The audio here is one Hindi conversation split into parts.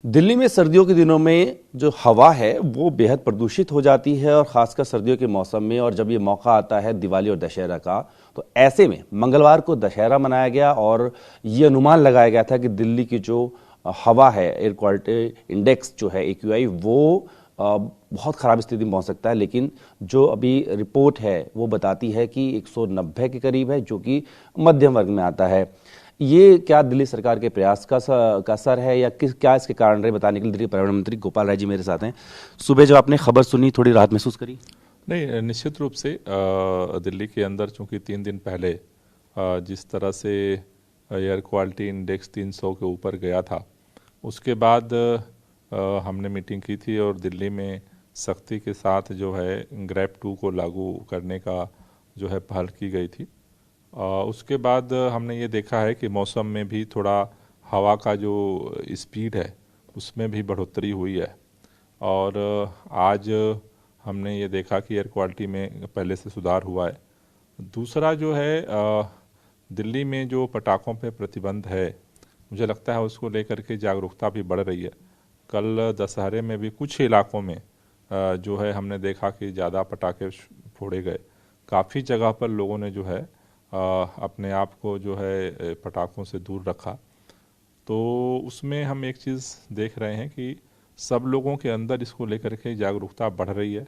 दिल्ली में सर्दियों के दिनों में जो हवा है वो बेहद प्रदूषित हो जाती है और खासकर सर्दियों के मौसम में। और जब ये मौका आता है दिवाली और दशहरा का, तो ऐसे में मंगलवार को दशहरा मनाया गया और ये अनुमान लगाया गया था कि दिल्ली की जो हवा है, एयर क्वालिटी इंडेक्स जो है AQI, वो बहुत ख़राब स्थिति में पहुंच सकता है। लेकिन जो अभी रिपोर्ट है वो बताती है कि 190 के करीब है, जो कि मध्यम वर्ग में आता है। ये क्या दिल्ली सरकार के प्रयास का असर है या क्या इसके कारण रहे, बताने के लिए दिल्ली पर्यावरण मंत्री गोपाल राय जी मेरे साथ हैं। सुबह जब आपने खबर सुनी थोड़ी राहत महसूस करी? नहीं, निश्चित रूप से दिल्ली के अंदर चूंकि 3 दिन पहले जिस तरह से एयर क्वालिटी इंडेक्स 300 के ऊपर गया था, उसके बाद हमने मीटिंग की थी और दिल्ली में सख्ती के साथ जो है ग्रैप 2 को लागू करने का जो है पहल की गई थी। उसके बाद हमने ये देखा है कि मौसम में भी थोड़ा हवा का जो स्पीड है उसमें भी बढ़ोतरी हुई है और आज हमने ये देखा कि एयर क्वालिटी में पहले से सुधार हुआ है। दूसरा जो है दिल्ली में जो पटाखों पे प्रतिबंध है, मुझे लगता है उसको लेकर के जागरूकता भी बढ़ रही है। कल दशहरे में भी कुछ इलाकों में जो है हमने देखा कि ज़्यादा पटाखे फोड़े गए। काफ़ी जगह पर लोगों ने जो है अपने आप को जो है पटाखों से दूर रखा। तो उसमें हम एक चीज़ देख रहे हैं कि सब लोगों के अंदर इसको लेकर के जागरूकता बढ़ रही है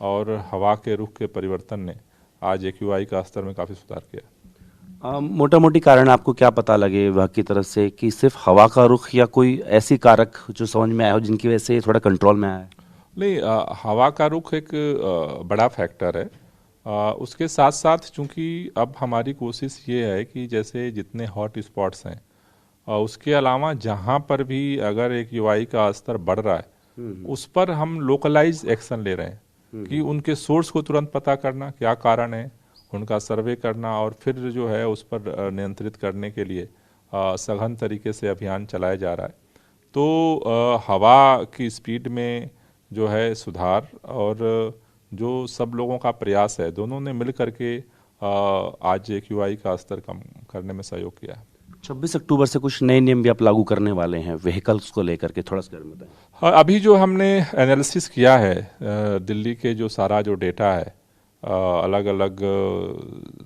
और हवा के रुख के परिवर्तन ने आज AQI का स्तर में काफ़ी सुधार किया। मोटा मोटी कारण आपको क्या पता लगे वह की तरफ से, कि सिर्फ हवा का रुख या कोई ऐसी कारक जो समझ में आया हो जिनकी वजह से थोड़ा कंट्रोल में आया है? नहीं, हवा का रुख एक बड़ा फैक्टर है। उसके साथ साथ चूंकि अब हमारी कोशिश ये है कि जैसे जितने हॉट स्पॉट्स हैं उसके अलावा जहाँ पर भी अगर AQI का स्तर बढ़ रहा है उस पर हम लोकलाइज एक्शन ले रहे हैं कि उनके सोर्स को तुरंत पता करना, क्या कारण है, उनका सर्वे करना और फिर जो है उस पर नियंत्रित करने के लिए सघन तरीके से अभियान चलाया जा रहा है। तो हवा की स्पीड में जो है सुधार और जो सब लोगों का प्रयास है, दोनों ने मिल करके आज AQI का स्तर कम करने में सहयोग किया है। 26 अक्टूबर से कुछ नए नियम भी आप लागू करने वाले हैं व्हीकल्स को लेकर के, थोड़ा सा बताएं। हाँ, अभी जो हमने एनालिसिस किया है दिल्ली के जो सारा जो डेटा है, अलग अलग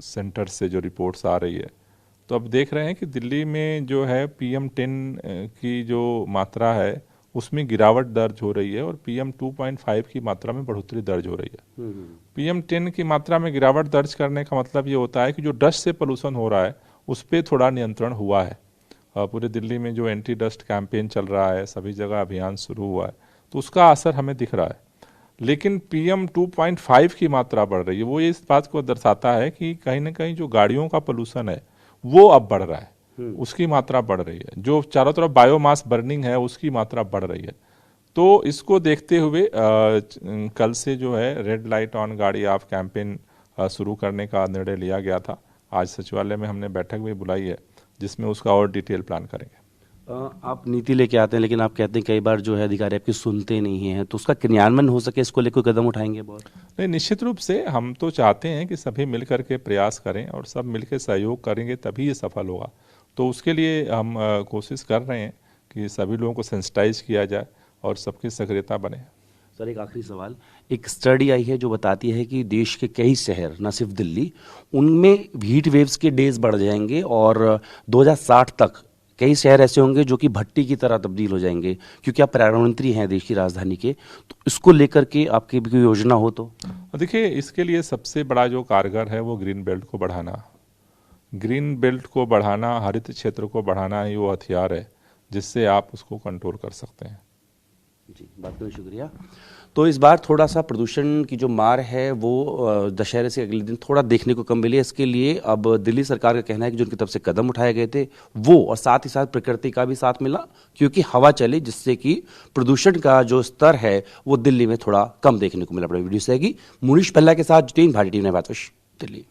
सेंटर से जो रिपोर्ट्स आ रही है, तो अब देख रहे हैं कि दिल्ली में जो है PM10 की जो मात्रा है उसमें गिरावट दर्ज हो रही है और PM 2.5 की मात्रा में बढ़ोतरी दर्ज हो रही है। PM10 की मात्रा में गिरावट दर्ज करने का मतलब ये होता है कि जो डस्ट से पोल्यूशन हो रहा है उस पर थोड़ा नियंत्रण हुआ है। पूरे दिल्ली में जो एंटी डस्ट कैंपेन चल रहा है, सभी जगह अभियान शुरू हुआ है, तो उसका असर हमें दिख रहा है। लेकिन PM 2.5 की मात्रा बढ़ रही है, वो इस बात को दर्शाता है कि कहीं ना कहीं जो गाड़ियों का पोल्यूशन है वो अब बढ़ रहा है, उसकी मात्रा बढ़ रही है। जो चारों तरफ बायोमास बर्निंग है उसकी मात्रा बढ़ रही है। तो इसको देखते हुए कल से जो है रेड लाइट ऑन गाड़ी ऑफ कैंपेन शुरू करने का निर्णय लिया गया था। आज सचिवालय में हमने बैठक भी बुलाई है जिसमें उसका और डिटेल प्लान करेंगे। आप नीति लेके आते हैं लेकिन आप कहते हैं कई बार जो है अधिकारी आपकी सुनते नहीं हैं, तो उसका क्रियान्वयन हो सके इसको लेकर कदम उठाएंगे? बहुत नहीं, निश्चित रूप से हम तो चाहते हैं कि सभी मिलकर के प्रयास करें और सब मिलकर सहयोग करेंगे तभी ये सफल होगा। तो उसके लिए हम कोशिश कर रहे हैं कि सभी लोगों को सेंसिटाइज किया जाए और सबकी सक्रियता बने। सर, एक आखिरी सवाल, एक स्टडी आई है जो बताती है कि देश के कई शहर, न सिर्फ दिल्ली, उनमें हीट वेव्स के डेज बढ़ जाएंगे और 2060 तक कई शहर ऐसे होंगे जो कि भट्टी की तरह तब्दील हो जाएंगे। क्योंकि आप पर्यावरण मंत्री हैं देश की राजधानी के, तो इसको लेकर के आपकी भी कोई योजना हो तो? देखिए, इसके लिए सबसे बड़ा जो कारगर है वो ग्रीन बेल्ट को बढ़ाना। ग्रीन बेल्ट को बढ़ाना, हरित क्षेत्र को बढ़ाना ही वो हथियार है जिससे आप उसको कंट्रोल कर सकते हैं। जी, बात करने शुक्रिया। तो इस बार थोड़ा सा प्रदूषण की जो मार है वो दशहरे से अगले दिन थोड़ा देखने को कम मिली। इसके लिए अब दिल्ली सरकार का कहना है कि जो उनकी तरफ से कदम उठाए गए थे वो, और साथ ही साथ प्रकृति का भी साथ मिला, क्योंकि हवा चली, जिससे कि प्रदूषण का जो स्तर है वो दिल्ली में थोड़ा कम देखने को मिला। वीडियो से मुनीश पल्ला के साथ भारतीय टीवी दिल्ली।